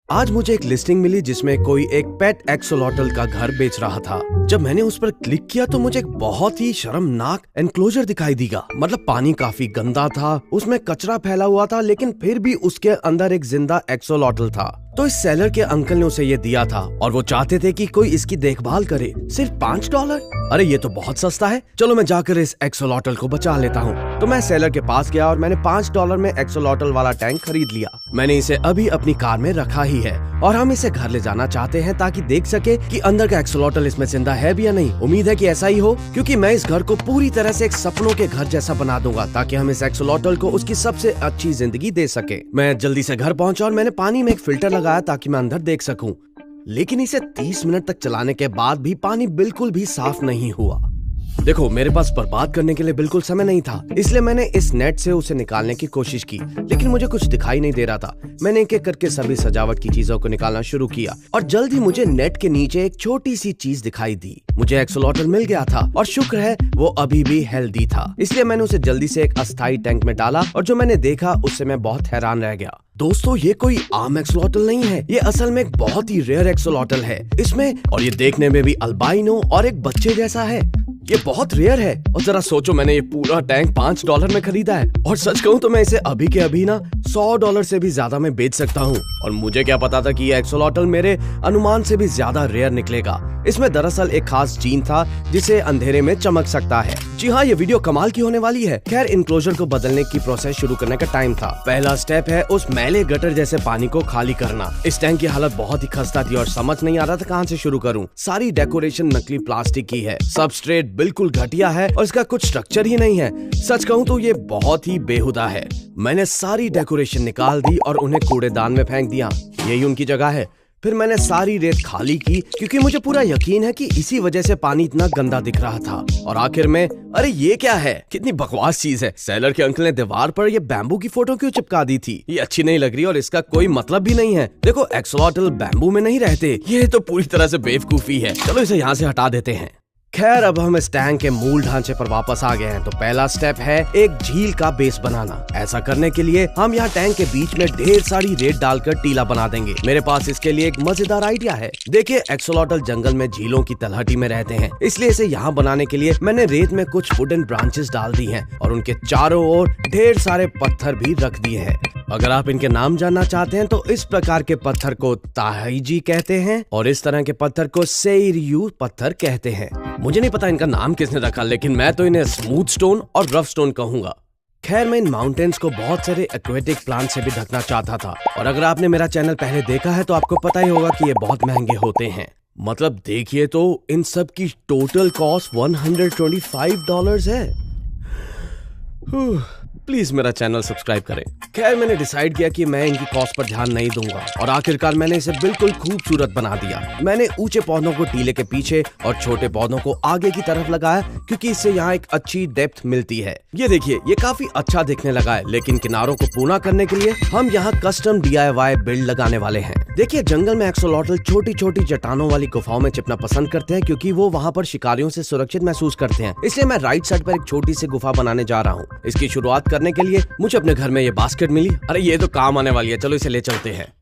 आज मुझे एक लिस्टिंग मिली जिसमें कोई एक पेट एक्सोलॉटल का घर बेच रहा था। जब मैंने उस पर क्लिक किया तो मुझे एक बहुत ही शर्मनाक एनक्लोजर दिखाई दिया। मतलब पानी काफी गंदा था, उसमें कचरा फैला हुआ था, लेकिन फिर भी उसके अंदर एक जिंदा एक्सोलॉटल था। तो इस सेलर के अंकल ने उसे ये दिया था और वो चाहते थे कि कोई इसकी देखभाल करे। सिर्फ $5? अरे ये तो बहुत सस्ता है, चलो मैं जाकर इस एक्सोलॉटल को बचा लेता हूँ। तो मैं सेलर के पास गया और मैंने $5 में एक्सोलॉटल वाला टैंक खरीद लिया। मैंने इसे अभी अपनी कार में रखा ही है और हम इसे घर ले जाना चाहते हैं ताकि देख सके कि अंदर का एक्सोलॉटल इसमें जिंदा है भी या नहीं। उम्मीद है कि ऐसा ही हो, क्योंकि मैं इस घर को पूरी तरह से एक सपनों के घर जैसा बना दूंगा ताकि हम इस एक्सोलॉटल को उसकी सबसे अच्छी जिंदगी दे सके। मैं जल्दी से घर पहुंचा और मैंने पानी में एक फिल्टर लगाया ताकि मैं अंदर देख सकूं। लेकिन इसे 30 मिनट तक चलाने के बाद भी पानी बिल्कुल भी साफ नहीं हुआ। देखो, मेरे पास बर्बाद करने के लिए बिल्कुल समय नहीं था, इसलिए मैंने इस नेट से उसे निकालने की कोशिश की, लेकिन मुझे कुछ दिखाई नहीं दे रहा था। मैंने एक एक करके सभी सजावट की चीजों को निकालना शुरू किया और जल्द ही मुझे नेट के नीचे एक छोटी सी चीज दिखाई दी। मुझे एक्सोलॉटल मिल गया था और शुक्र है वो अभी भी हेल्दी था, इसलिए मैंने उसे जल्दी से एक अस्थायी टैंक में डाला और जो मैंने देखा उससे मैं बहुत हैरान रह गया। दोस्तों, ये कोई आम एक्सोलॉटल नहीं है, ये असल में एक बहुत ही रेयर एक्सोलॉटल है। इसमें और ये देखने में भी अल्बाइनो और एक बच्चे जैसा है। ये बहुत रेयर है और जरा सोचो, मैंने ये पूरा टैंक $5 में खरीदा है और सच कहूँ तो मैं इसे अभी के अभी ना $100 से भी ज्यादा में बेच सकता हूँ। और मुझे क्या पता था कि ये एक्सोलॉटल मेरे अनुमान से भी ज्यादा रेयर निकलेगा। इसमें दरअसल एक खास जीन था जिसे अंधेरे में चमक सकता है। जी हाँ, ये वीडियो कमाल की होने वाली है। खैर, इनक्लोजर को बदलने की प्रोसेस शुरू करने का टाइम था। पहला स्टेप है उस मैले गटर जैसे पानी को खाली करना। इस टैंक की हालत बहुत ही खस्ता थी और समझ नहीं आ रहा था कहाँ से शुरू करूँ। सारी डेकोरेशन नकली प्लास्टिक की है, सबस्ट्रेट बिल्कुल घटिया है और इसका कुछ स्ट्रक्चर ही नहीं है। सच कहूँ तो ये बहुत ही बेहुदा है। मैंने सारी डेकोरेशन निकाल दी और उन्हें कूड़ेदान में फेंक दिया। यही उनकी जगह है। फिर मैंने सारी रेत खाली की क्योंकि मुझे पूरा यकीन है कि इसी वजह से पानी इतना गंदा दिख रहा था। और आखिर में, अरे ये क्या है, कितनी बकवास चीज है। सेलर के अंकल ने दीवार पर ये बैम्बू की फोटो क्यों चिपका दी थी? ये अच्छी नहीं लग रही और इसका कोई मतलब भी नहीं है। देखो, एक्सोलॉटल बैम्बू में नहीं रहते, ये तो पूरी तरह से बेवकूफी है। चलो इसे यहाँ से हटा देते हैं। खैर, अब हम इस टैंक के मूल ढांचे पर वापस आ गए हैं। तो पहला स्टेप है एक झील का बेस बनाना। ऐसा करने के लिए हम यहाँ टैंक के बीच में ढेर सारी रेत डालकर टीला बना देंगे। मेरे पास इसके लिए एक मजेदार आइडिया है। देखिए, एक्सोलॉटल जंगल में झीलों की तलहटी में रहते हैं, इसलिए इसे यहाँ बनाने के लिए मैंने रेत में कुछ वुडन ब्रांचेस डाल दी हैं और उनके चारों ओर ढेर सारे पत्थर भी रख दिए हैं। अगर आप इनके नाम जानना चाहते हैं तो इस प्रकार के पत्थर को ताहाईजी कहते हैं और इस तरह के पत्थर को सेइरियू पत्थर कहते हैं। मुझे नहीं पता इनका नाम किसने रखा, लेकिन मैं तो इन्हें स्मूथ स्टोन और रफ स्टोन कहूंगा। खैर, मैं इन माउंटेन्स को बहुत सारे एक्वेटिक प्लांट से भी ढकना चाहता था और अगर आपने मेरा चैनल पहले देखा है तो आपको पता ही होगा कि ये बहुत महंगे होते हैं। मतलब देखिए तो इन सब की टोटल कॉस्ट $125 है। प्लीज मेरा चैनल सब्सक्राइब करें। खैर, मैंने डिसाइड किया कि मैं इनकी कॉस्ट पर ध्यान नहीं दूंगा और आखिरकार मैंने इसे बिल्कुल खूबसूरत बना दिया। मैंने ऊंचे पौधों को टीले के पीछे और छोटे पौधों को आगे की तरफ लगाया क्योंकि इससे यहाँ एक अच्छी डेप्थ मिलती है। ये देखिए, ये काफी अच्छा दिखने लगा है, लेकिन किनारों को पूर्ण करने के लिए हम यहाँ कस्टम DIY बिल्ड लगाने वाले हैं। देखिए, जंगल में एक्सोलॉटल छोटी छोटी चट्टानों वाली गुफाओं में छिपना पसंद करते हैं क्योंकि वो वहाँ पर शिकारियों से सुरक्षित महसूस करते हैं। इसलिए मैं राइट साइड पर एक छोटी सी गुफा बनाने जा रहा हूँ। इसकी शुरुआत करने के लिए मुझे अपने घर में ये बास्केट मिली। अरे ये तो काम आने वाली है, चलो इसे ले चलते हैं।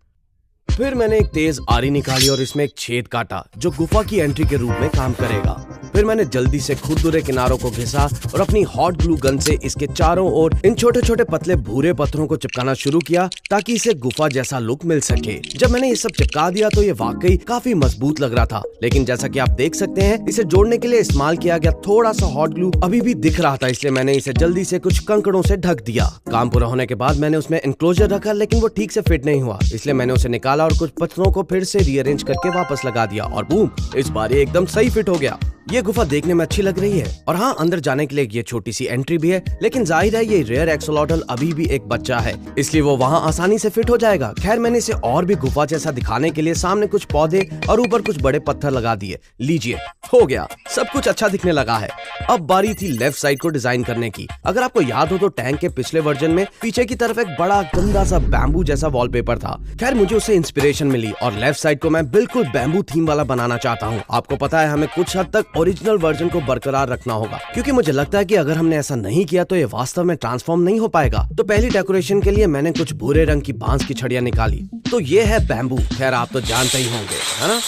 फिर मैंने एक तेज आरी निकाली और इसमें एक छेद काटा जो गुफा की एंट्री के रूप में काम करेगा। फिर मैंने जल्दी से खुरदुरे किनारों को घिसा और अपनी हॉट ग्लू गन से इसके चारों ओर इन छोटे छोटे पतले भूरे पत्थरों को चिपकाना शुरू किया ताकि इसे गुफा जैसा लुक मिल सके। जब मैंने ये सब चिपका दिया तो ये वाकई काफी मजबूत लग रहा था, लेकिन जैसा कि आप देख सकते हैं इसे जोड़ने के लिए इस्तेमाल किया गया थोड़ा सा हॉट ग्लू अभी भी दिख रहा था, इसलिए मैंने इसे जल्दी से कुछ कंकड़ों से ढक दिया। काम पूरा होने के बाद मैंने उसमें एनक्लोजर रखा, लेकिन वो ठीक से फिट नहीं हुआ, इसलिए मैंने उसे निकाला और कुछ पत्थरों को फिर से रीअरेंज करके वापस लगा दिया और बूम, इस बार ये एकदम सही फिट हो गया। ये गुफा देखने में अच्छी लग रही है और हाँ, अंदर जाने के लिए ये छोटी सी एंट्री भी है, लेकिन जाहिर है ये रेयर एक्सोलॉटल अभी भी एक बच्चा है, इसलिए वो वहाँ आसानी से फिट हो जाएगा। खैर, मैंने इसे और भी गुफा जैसा दिखाने के लिए सामने कुछ पौधे और ऊपर कुछ बड़े पत्थर लगा दिए। लीजिए, हो गया, सब कुछ अच्छा दिखने लगा है। अब बारी थी लेफ्ट साइड को डिजाइन करने की। अगर आपको याद हो तो टैंक के पिछले वर्जन में पीछे की तरफ एक बड़ा गंदा सा बैम्बू जैसा वॉलपेपर था। खैर, मुझे उससे इंस्पिरेशन मिली और लेफ्ट साइड को मैं बिल्कुल बैम्बू थीम वाला बनाना चाहता हूँ। आपको पता है, हमें कुछ हद तक ओरिजिनल वर्जन को बरकरार रखना होगा, क्योंकि मुझे लगता है कि अगर हमने ऐसा नहीं किया तो ये वास्तव में ट्रांसफॉर्म नहीं हो पाएगा। तो पहली डेकोरेशन के लिए मैंने कुछ भूरे रंग की बांस की छड़ियां निकाली। तो ये है बैम्बू। खैर आप तो जानते ही होंगे, है ना।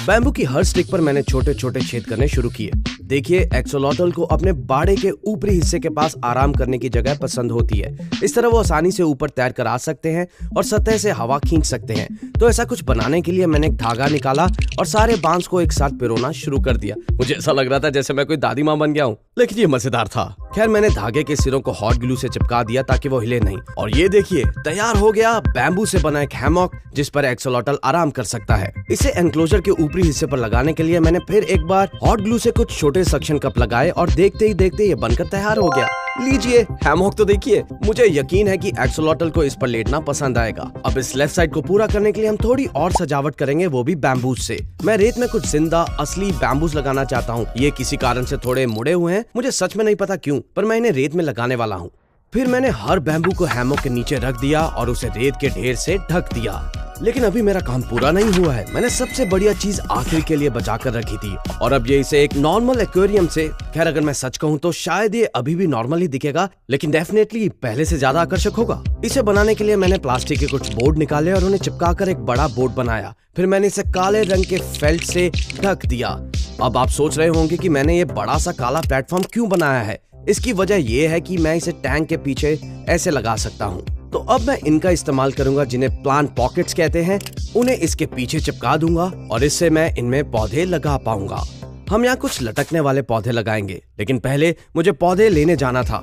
बैम्बू की हर स्टिक पर मैंने छोटे छोटे छेद करने शुरू किए। देखिए, एक्सोलॉटल को अपने बाड़े के ऊपरी हिस्से के पास आराम करने की जगह पसंद होती है। इस तरह वो आसानी से ऊपर तैर कर आ सकते हैं और सतह से हवा खींच सकते हैं। तो ऐसा कुछ बनाने के लिए मैंने एक धागा निकाला और सारे बांस को एक साथ पिरोना शुरू कर दिया। मुझे ऐसा लग रहा था जैसे मैं कोई दादी माँ बन गया हूँ, लेकिन ये मजेदार था। खैर मैंने धागे के सिरों को हॉट ग्लू से चिपका दिया ताकि वो हिले नहीं। और ये देखिए, तैयार हो गया बैम्बू से बना एक हैमॉक जिस पर एक्सोलॉटल आराम कर सकता है। इसे एनक्लोजर के ऊपरी हिस्से पर लगाने के लिए मैंने फिर एक बार हॉट ग्लू से कुछ छोटे सक्शन कप लगाए और देखते ही देखते ये बनकर तैयार हो गया। लीजिए हैमॉक तो देखिए। मुझे यकीन है कि एक्सोलॉटल को इस पर लेटना पसंद आएगा। अब इस लेफ्ट साइड को पूरा करने के लिए हम थोड़ी और सजावट करेंगे, वो भी बैम्बूज से। मैं रेत में कुछ जिंदा असली बैम्बूज लगाना चाहता हूँ। ये किसी कारण से थोड़े मुड़े हुए हैं, मुझे सच में नहीं पता क्यों, पर मैं इन्हें रेत में लगाने वाला हूँ। फिर मैंने हर बैम्बू को हैमॉक के नीचे रख दिया और उसे रेत के ढेर से ढक दिया। लेकिन अभी मेरा काम पूरा नहीं हुआ है। मैंने सबसे बढ़िया चीज आखिर के लिए बचा कर रखी थी, और अब ये इसे एक नॉर्मल एक्वेरियम से, खैर अगर मैं सच कहूँ तो शायद ये अभी भी नॉर्मल ही दिखेगा, लेकिन डेफिनेटली पहले से ज्यादा आकर्षक होगा। इसे बनाने के लिए मैंने प्लास्टिक के कुछ बोर्ड निकाले और उन्हें चिपकाकर एक बड़ा बोर्ड बनाया। फिर मैंने इसे काले रंग के फेल्ट से ढक दिया। अब आप सोच रहे होंगे कि मैंने ये बड़ा सा काला प्लेटफॉर्म क्यों बनाया है। इसकी वजह यह है कि मैं इसे टैंक के पीछे ऐसे लगा सकता हूँ। तो अब मैं इनका इस्तेमाल करूंगा, जिन्हें प्लांट पॉकेट्स कहते हैं। उन्हें इसके पीछे चिपका दूंगा और इससे मैं इनमें पौधे लगा पाऊंगा। हम यहाँ कुछ लटकने वाले पौधे लगाएंगे, लेकिन पहले मुझे पौधे लेने जाना था।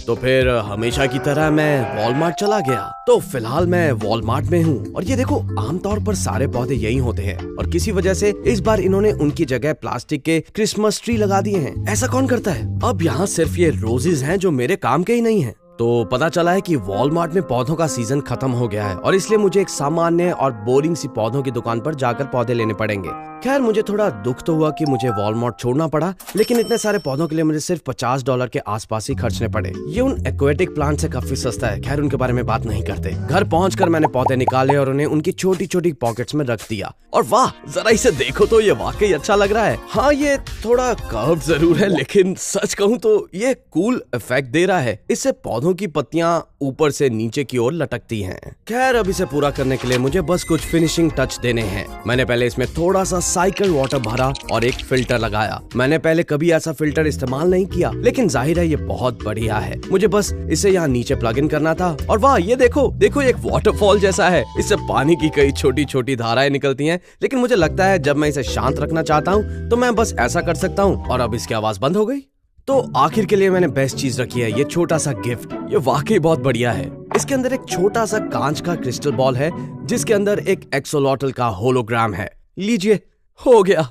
तो फिर हमेशा की तरह मैं वॉलमार्ट चला गया। तो फिलहाल मैं वॉलमार्ट में हूँ और ये देखो, आमतौर पर सारे पौधे यही होते हैं, और किसी वजह से इस बार इन्होंने उनकी जगह प्लास्टिक के क्रिसमस ट्री लगा दिए हैं। ऐसा कौन करता है? अब यहाँ सिर्फ ये रोजेज हैं जो मेरे काम के ही नहीं है। तो पता चला है कि वॉलमार्ट में पौधों का सीजन खत्म हो गया है, और इसलिए मुझे एक सामान्य और बोरिंग सी पौधों की दुकान पर जाकर पौधे लेने पड़ेंगे। खैर मुझे थोड़ा दुख तो हुआ कि मुझे वॉलमार्ट छोड़ना पड़ा, लेकिन इतने सारे पौधों के लिए मुझे सिर्फ $50 के आसपास ही खर्चने पड़े। ये उन एक्वेटिक प्लांट से काफी सस्ता है। खैर उनके बारे में बात नहीं करते। घर पहुंचकर मैंने पौधे निकाले और उन्हें उनकी छोटी छोटी पॉकेट्स में रख दिया। और वाह, जरा इसे देखो तो ये वाकई अच्छा लग रहा है। हाँ, ये थोड़ा कर्व जरूर है, लेकिन सच कहूँ तो ये कूल इफेक्ट दे रहा है। इससे पौधों की पत्तियां ऊपर से नीचे की ओर लटकती हैं। खैर अब इसे पूरा करने के लिए मुझे बस कुछ फिनिशिंग टच देने हैं। मैंने पहले इसमें थोड़ा सा साइकिल वाटर भरा और एक फिल्टर लगाया। मैंने पहले कभी ऐसा फिल्टर इस्तेमाल नहीं किया, लेकिन जाहिर है ये बहुत बढ़िया है। मुझे बस इसे यहाँ नीचे प्लग इन करना था। और वाह, ये देखो देखो, एक वाटरफॉल जैसा है। इससे पानी की कई छोटी छोटी धाराएं निकलती हैं, लेकिन मुझे लगता है जब मैं इसे शांत रखना चाहता हूँ तो मैं बस ऐसा कर सकता हूँ। और अब इसकी आवाज बंद हो गई। तो आखिर के लिए मैंने बेस्ट चीज रखी है, ये छोटा सा गिफ्ट। ये वाकई बहुत बढ़िया है। इसके अंदर एक छोटा सा कांच का क्रिस्टल बॉल है, जिसके अंदर एक एक्सोलॉटल का होलोग्राम है। लीजिए, हो गया।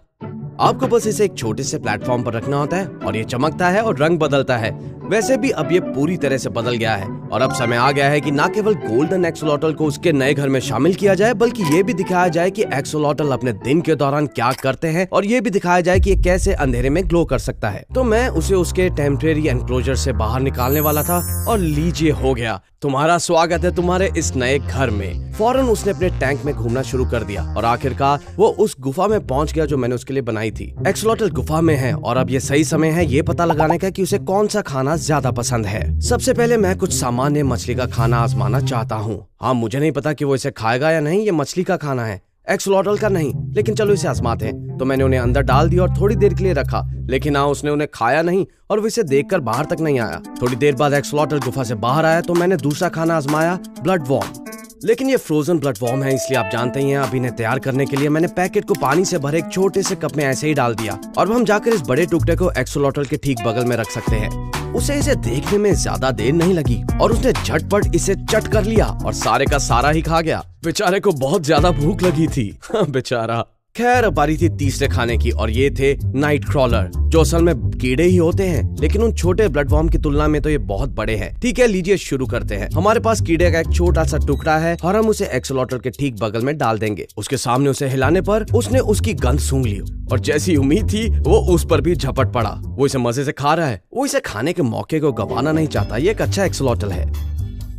आपको बस इसे एक छोटे से प्लेटफॉर्म पर रखना होता है और ये चमकता है और रंग बदलता है। वैसे भी अब ये पूरी तरह से बदल गया है, और अब समय आ गया है कि न केवल गोल्डन एक्सोलॉटल को उसके नए घर में शामिल किया जाए, बल्कि ये भी दिखाया जाए कि एक्सोलॉटल अपने दिन के दौरान क्या करते हैं, और ये भी दिखाया जाए कि ये कैसे अंधेरे में ग्लो कर सकता है। तो मैं उसे उसके टेम्परेरी एनक्लोजर से बाहर निकालने वाला था, और लीजिए, हो गया। तुम्हारा स्वागत है तुम्हारे इस नए घर में। फौरन उसने अपने टैंक में घूमना शुरू कर दिया, और आखिरकार वो उस गुफा में पहुंच गया जो मैंने उसके लिए बनाई थी। एक्सोलॉटल गुफा में है, और अब ये सही समय है ये पता लगाने का कि उसे कौन सा खाना ज्यादा पसंद है। सबसे पहले मैं कुछ सामान्य मछली का खाना आजमाना चाहता हूँ। हाँ, मुझे नहीं पता कि वो इसे खाएगा या नहीं। ये मछली का खाना है, एक्सोलॉटल का नहीं, लेकिन चलो इसे आजमाते हैं। तो मैंने उन्हें अंदर डाल दिया और थोड़ी देर के लिए रखा, लेकिन हाँ, उसने उन्हें खाया नहीं और वो इसे देखकर बाहर तक नहीं आया। थोड़ी देर बाद एक्सोलॉटल गुफा से बाहर आया, तो मैंने दूसरा खाना आजमाया, ब्लड वॉर्म। लेकिन ये फ्रोजन ब्लड वॉर्म है, इसलिए आप जानते ही हैं। अब इन्हें तैयार करने के लिए मैंने पैकेट को पानी से भरे एक छोटे से कप में ऐसे ही डाल दिया, और अब हम जाकर इस बड़े टुकड़े को एक्सोलॉटल के ठीक बगल में रख सकते हैं। उसे इसे देखने में ज्यादा देर नहीं लगी और उसने झटपट इसे चट कर लिया और सारे का सारा ही खा गया। बेचारे को बहुत ज्यादा भूख लगी थी। बेचारा। खैर अब बारी थी तीसरे खाने की, और ये थे नाइट क्रॉलर, जो असल में कीड़े ही होते हैं, लेकिन उन छोटे ब्लड वॉर्म की तुलना में तो ये बहुत बड़े हैं। ठीक है, लीजिए शुरू करते हैं। हमारे पास कीड़े का एक छोटा सा टुकड़ा है और हम उसे एक्सोलॉटल के ठीक बगल में डाल देंगे। उसके सामने उसे हिलाने पर उसने उसकी गंध सूंघ ली, और जैसी उम्मीद थी वो उस पर भी झपट पड़ा। वो इसे मजे से खा रहा है। वो इसे खाने के मौके को गंवाना नहीं चाहता। ये एक अच्छा एक्सोलॉटल है।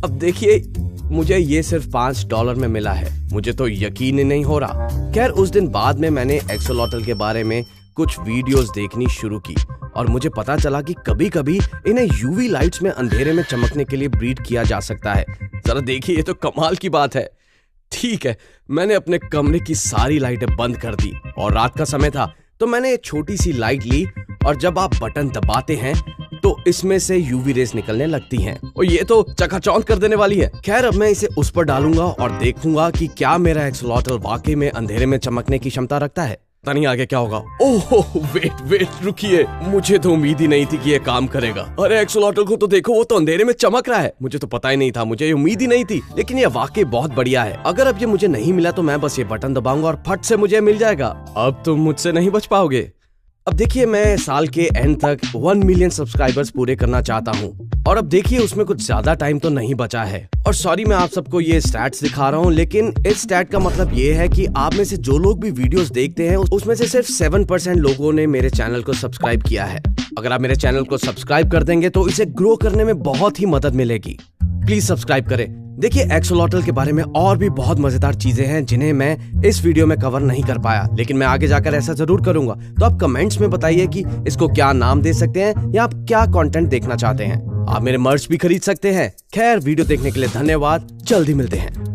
अब देखिए, मुझे ये सिर्फ $5 में मिला है। मुझे तो यकीन ही नहीं हो रहा। खैर उस दिन बाद में मैंने एक्सोलॉटल के बारे में कुछ वीडियोस देखनी शुरू की और मुझे पता चला कि कभी कभी इन्हें यूवी लाइट्स में अंधेरे में चमकने के लिए ब्रीड किया जा सकता है। जरा देखिए, ये तो कमाल की बात है। ठीक है, मैंने अपने कमरे की सारी लाइटें बंद कर दी और रात का समय था, तो मैंने एक छोटी सी लाइट ली और जब आप बटन दबाते हैं तो इसमें से यूवी रेस निकलने लगती हैं और ये तो चकाचौंध कर देने वाली है। खैर, अब मैं इसे उस पर डालूंगा और देखूंगा कि क्या मेरा एक्सोलॉटल वाकई में अंधेरे में चमकने की क्षमता रखता है। पता नहीं आगे क्या होगा। ओह वेट रुकिए, मुझे तो उम्मीद ही नहीं थी कि ये काम करेगा। अरे एक्सोलॉटल को तो देखो, वो तो अंधेरे में चमक रहा है। मुझे तो पता ही नहीं था, मुझे उम्मीद ही नहीं थी, लेकिन ये वाकई बहुत बढ़िया है। अगर अब ये मुझे नहीं मिला तो मैं बस ये बटन दबाऊंगा और फट से मुझे मिल जाएगा। अब तुम मुझसे नहीं बच पाओगे। अब देखिए, मैं साल के एंड तक 1 मिलियन सब्सक्राइबर्स पूरे करना चाहता हूँ और अब देखिए उसमें कुछ ज्यादा टाइम तो नहीं बचा है। और सॉरी मैं आप सबको ये स्टैट्स दिखा रहा हूँ, लेकिन इस स्टैट का मतलब ये है कि आप में से जो लोग भी वीडियोस देखते हैं उसमें से सिर्फ 7% लोगों ने मेरे चैनल को सब्सक्राइब किया है। अगर आप मेरे चैनल को सब्सक्राइब कर देंगे तो इसे ग्रो करने में बहुत ही मदद मिलेगी। प्लीज सब्सक्राइब करें। देखिए, एक्सोलॉटल के बारे में और भी बहुत मजेदार चीजें हैं जिन्हें मैं इस वीडियो में कवर नहीं कर पाया, लेकिन मैं आगे जाकर ऐसा जरूर करूंगा। तो आप कमेंट्स में बताइए कि इसको क्या नाम दे सकते हैं या आप क्या कंटेंट देखना चाहते हैं। आप मेरे मर्च भी खरीद सकते हैं। खैर, वीडियो देखने के लिए धन्यवाद। जल्दी मिलते हैं।